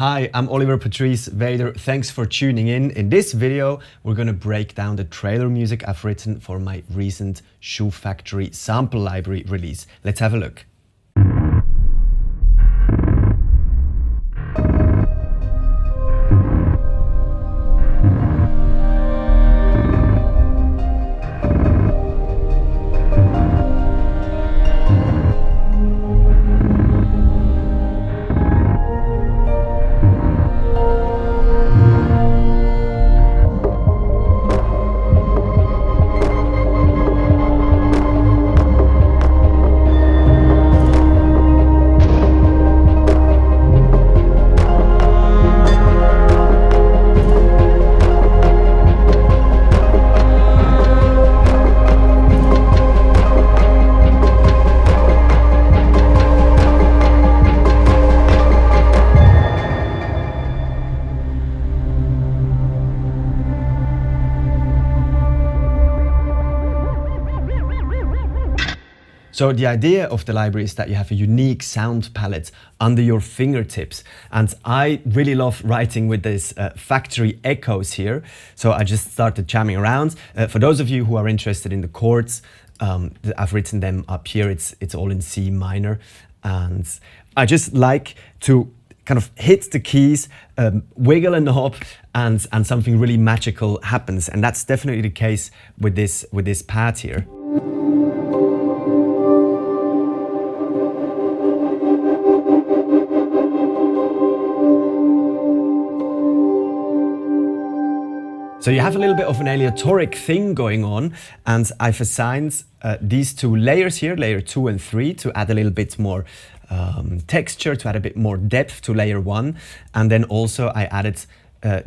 Hi, I'm Oliver Patrice Vader. Thanks for tuning in. In this video, we're going to break down the trailer music I've written for my recent Shoe Factory sample library release. Let's have a look. So the idea of the library is that you have a unique sound palette under your fingertips. And I really love writing with this factory echoes here. So I just started jamming around. For those of you who are interested in the chords, I've written them up here. It's all in C minor. And I just like to kind of hit the keys, wiggle a knob, and something really magical happens. And that's definitely the case with this pad here. So you have a little bit of an aleatoric thing going on, and I've assigned these two layers here, layer 2 and 3, to add a little bit more texture, to add a bit more depth to layer 1. And then also I added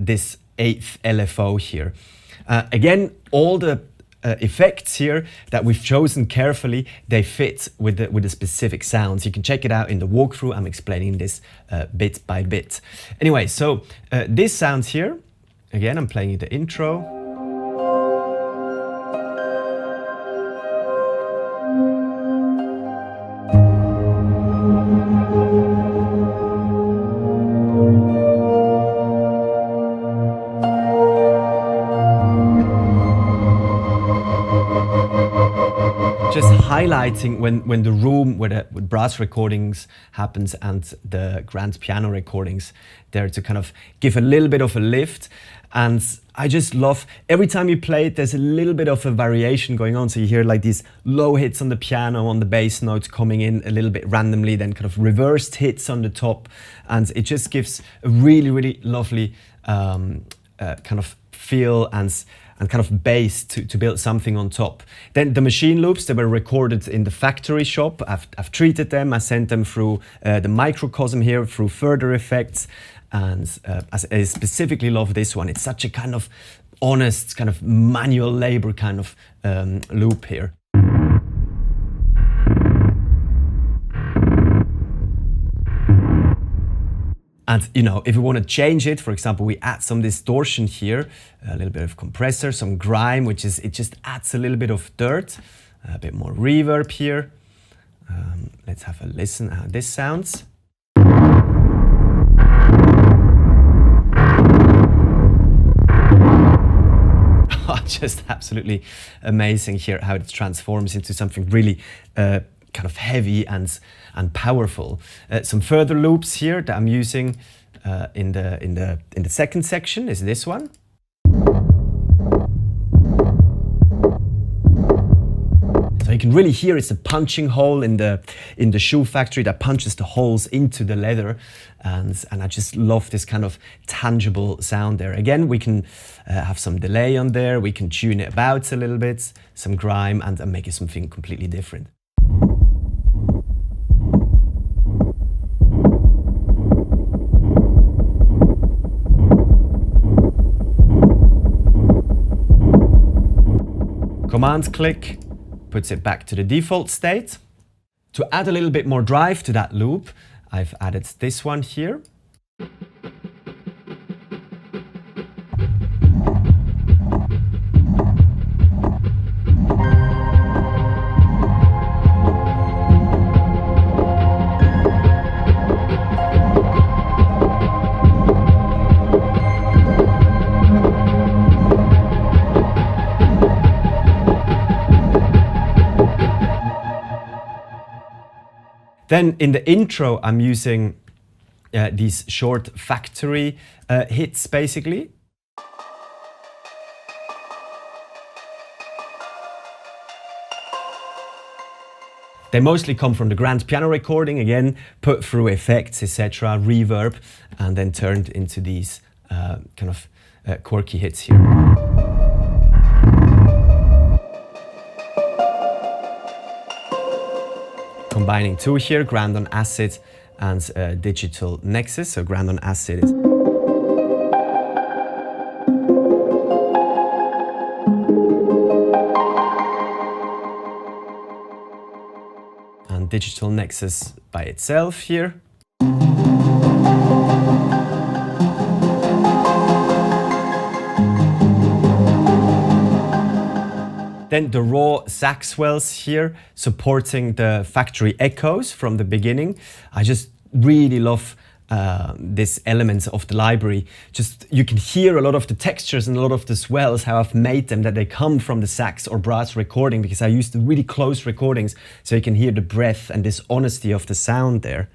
this 8th LFO here. Again, all the effects here that we've chosen carefully, they fit with the specific sounds. You can check it out in the walkthrough. I'm explaining this bit by bit. Anyway, so this sound here, again, I'm playing the intro. Just highlighting when the room where the brass recordings happens and the grand piano recordings there, to kind of give a little bit of a lift. And I just love, every time you play it, there's a little bit of a variation going on. So you hear like these low hits on the piano, on the bass notes coming in a little bit randomly, then kind of reversed hits on the top. And it just gives a really, really lovely kind of feel and kind of bass to build something on top. Then the machine loops that were recorded in the factory shop, I've treated them. I sent them through the microcosm here, through further effects. And I specifically love this one. It's such a kind of honest, kind of manual labor kind of loop here. And you know, if we want to change it, for example, we add some distortion here, a little bit of compressor, some grime, which is, it just adds a little bit of dirt, a bit more reverb here. Let's have a listen how this sounds. Just absolutely amazing here how it transforms into something really kind of heavy and powerful. Some further loops here that I'm using in the second section is this one. So you can really hear it's a punching hole in the Shoe Factory that punches the holes into the leather, and I just love this kind of tangible sound there. Again, we can have some delay on there, we can tune it about a little bit, some grime, and make it something completely different. Command click puts it back to the default state. To add a little bit more drive to that loop, I've added this one here. Then in the intro, I'm using these short factory hits, basically. They mostly come from the grand piano recording, again, put through effects, etc., reverb, and then turned into these kind of quirky hits here. Combining two here, grand on acid and digital nexus. So grand on acid is and digital nexus by itself here. Then the raw sax swells here, supporting the factory echoes from the beginning. I just really love this element of the library. Just you can hear a lot of the textures and a lot of the swells, how I've made them, that they come from the sax or brass recording, because I used the really close recordings, so you can hear the breath and this honesty of the sound there.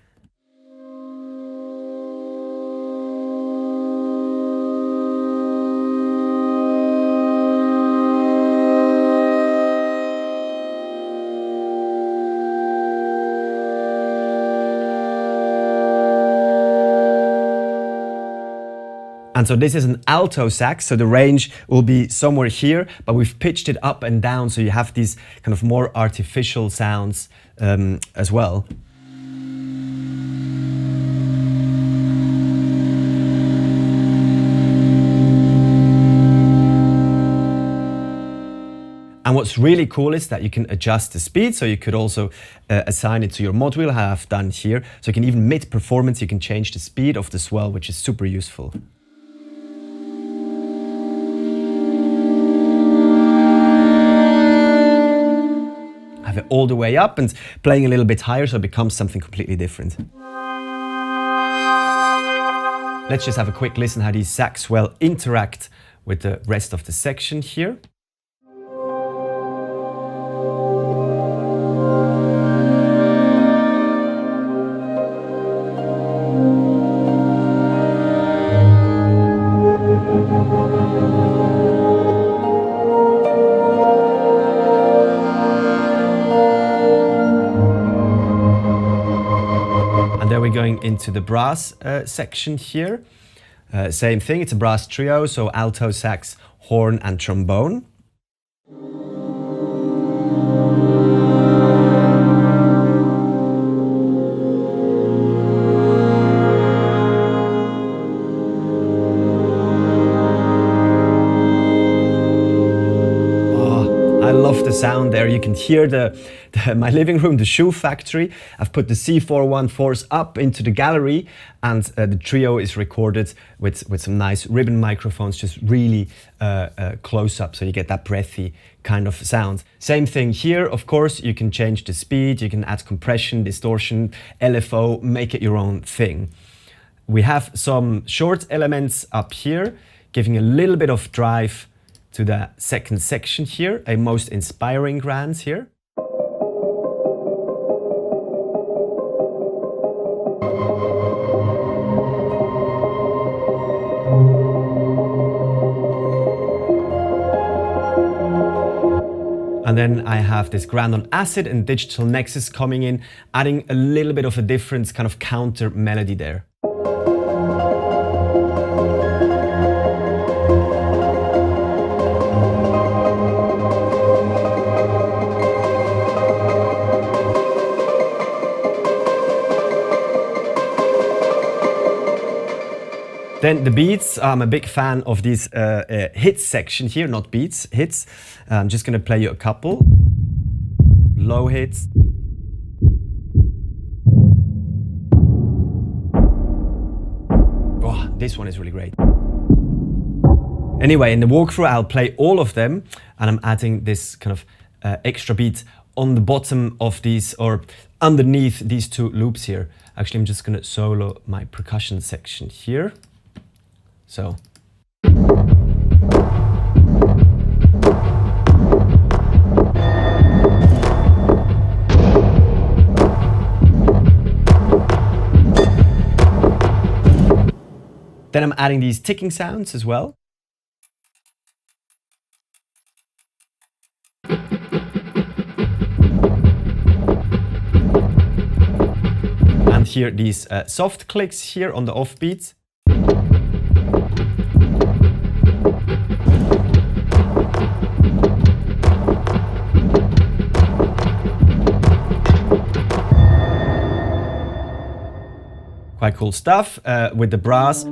And so this is an alto sax, so the range will be somewhere here, but we've pitched it up and down, so you have these kind of more artificial sounds as well. And what's really cool is that you can adjust the speed, so you could also assign it to your mod wheel, how I've done here. So you can even mid-performance, you can change the speed of the swell, which is super useful. Have it all the way up and playing a little bit higher, so it becomes something completely different. Let's just have a quick listen how these sax swell interact with the rest of the section here. Going into the brass section here. Same thing, it's a brass trio, so alto, sax, horn and trombone. I love the sound there. You can hear my living room, the shoe factory. I've put the C414s up into the gallery, and the trio is recorded with some nice ribbon microphones, just really close up, so you get that breathy kind of sound. Same thing here, of course, you can change the speed, you can add compression, distortion, LFO, make it your own thing. We have some short elements up here, giving a little bit of drive to the second section here, a most inspiring grand here. And then I have this grand on acid and digital nexus coming in, adding a little bit of a different kind of counter melody there. Then the beats, I'm a big fan of these hits section here, not beats, hits. I'm just gonna play you a couple. Low hits. Oh, this one is really great. Anyway, in the walkthrough, I'll play all of them, and I'm adding this kind of extra beat on the bottom of these, or underneath these two loops here. Actually, I'm just gonna solo my percussion section here. So. Then I'm adding these ticking sounds as well. And here these soft clicks here on the offbeats. Quite cool stuff with the brass.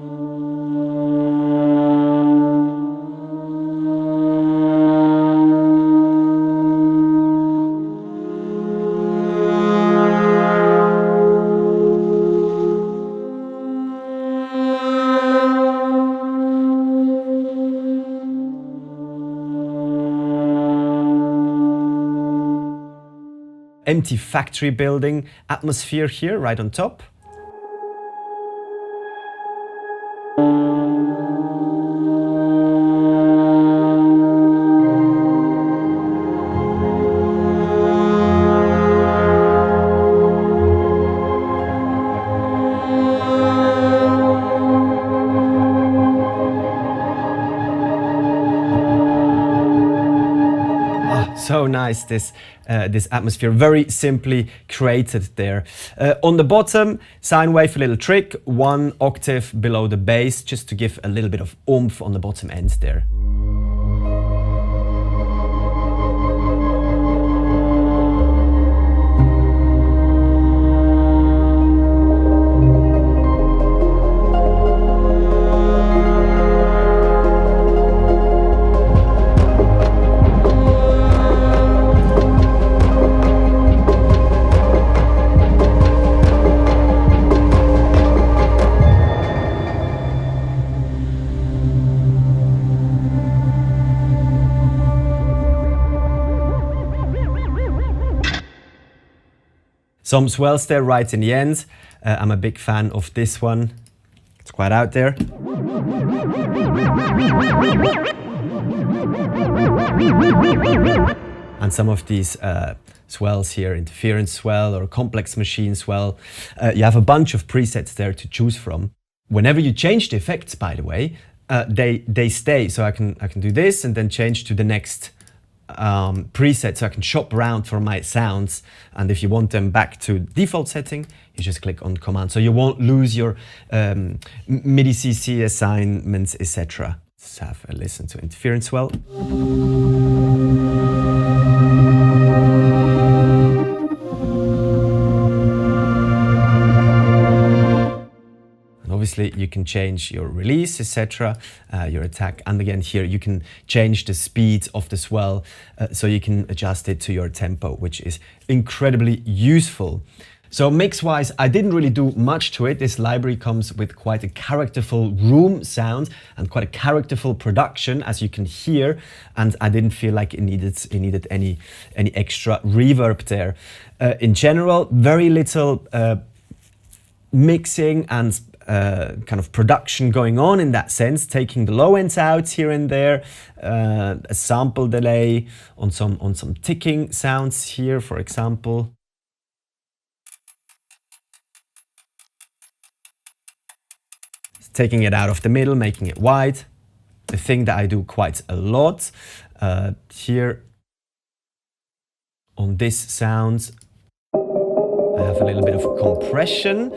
Empty factory building atmosphere here right on top. So nice, this atmosphere, very simply created there. On the bottom, sine wave, a little trick, 1 octave below the bass, just to give a little bit of oomph on the bottom end there. Some swells there right in the end. I'm a big fan of this one. It's quite out there. And some of these swells here, interference swell or complex machine swell, you have a bunch of presets there to choose from. Whenever you change the effects, by the way, they stay. So I can do this and then change to the next preset, so I can shop around for my sounds, and if you want them back to default setting, you just click on command, so you won't lose your MIDI CC assignments, etc. Let's have a listen to interference swell. Obviously, you can change your release, etc., your attack, and again here you can change the speed of the swell, so you can adjust it to your tempo, which is incredibly useful. So mix-wise, I didn't really do much to it. This library comes with quite a characterful room sound and quite a characterful production, as you can hear, and I didn't feel like it needed any extra reverb there. In general, very little mixing and kind of production going on in that sense, taking the low ends out here and there, a sample delay on some ticking sounds here, for example. Taking it out of the middle, making it wide. The thing that I do quite a lot here on this sound. I have a little bit of compression,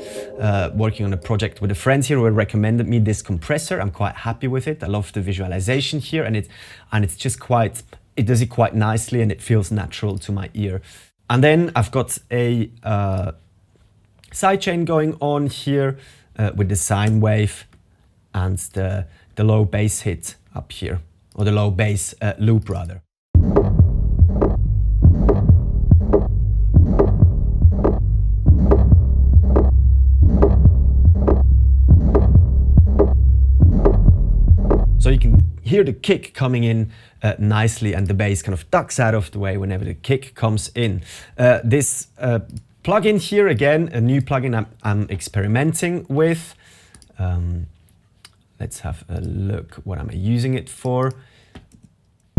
working on a project with a friend here who recommended me this compressor. I'm quite happy with it. I love the visualization here, and it's just quite, it does it quite nicely and it feels natural to my ear. And then I've got a sidechain going on here with the sine wave and the low bass hit up here, or the low bass loop rather. So you can hear the kick coming in nicely, and the bass kind of ducks out of the way whenever the kick comes in. This plugin here, again, a new plugin I'm experimenting with. Let's have a look what I'm using it for.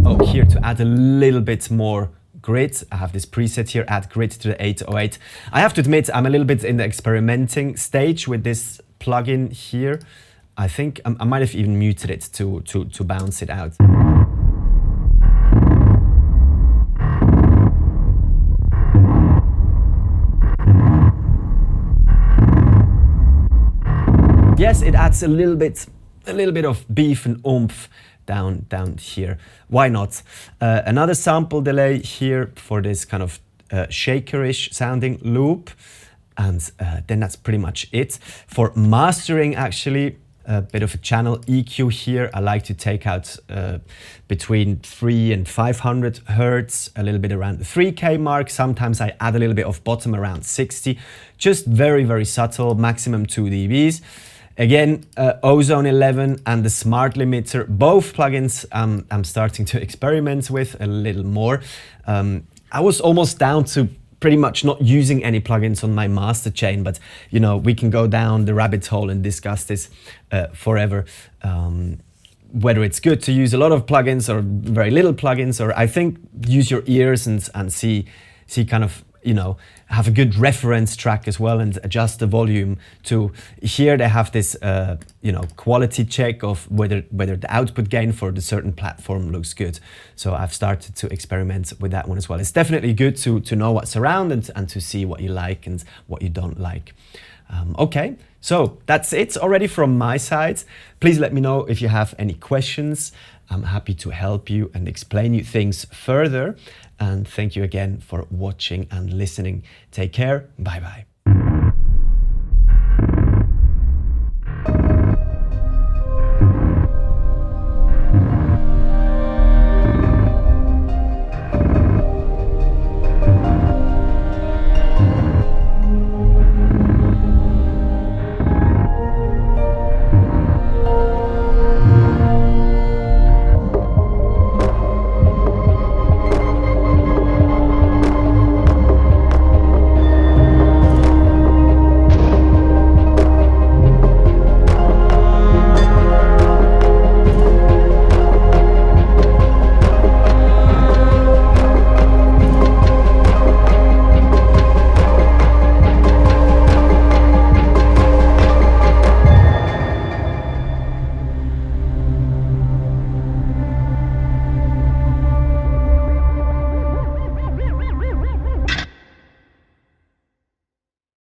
Oh, here to add a little bit more grid. I have this preset here, add grid to the 808. I have to admit, I'm a little bit in the experimenting stage with this plugin here. I think I might have even muted it to bounce it out. Yes, it adds a little bit of beef and oomph down here. Why not? Another sample delay here for this kind of shakerish sounding loop, and then that's pretty much it. For mastering, actually, a bit of a channel EQ here. I like to take out between 3 and 500 hertz, a little bit around the 3K mark. Sometimes I add a little bit of bottom around 60, just very, very subtle, maximum 2 dBs. Again, Ozone 11 and the Smart Limiter, both plugins I'm starting to experiment with a little more. I was almost down to pretty much not using any plugins on my master chain, but you know, we can go down the rabbit hole and discuss this forever. Whether it's good to use a lot of plugins or very little plugins, or I think use your ears and see kind of, you know, have a good reference track as well and adjust the volume to. Here they have this, you know, quality check of whether the output gain for the certain platform looks good. So I've started to experiment with that one as well. It's definitely good to know what's around and to see what you like and what you don't like. Okay, so that's it already from my side. Please let me know if you have any questions. I'm happy to help you and explain you things further. And thank you again for watching and listening. Take care. Bye bye.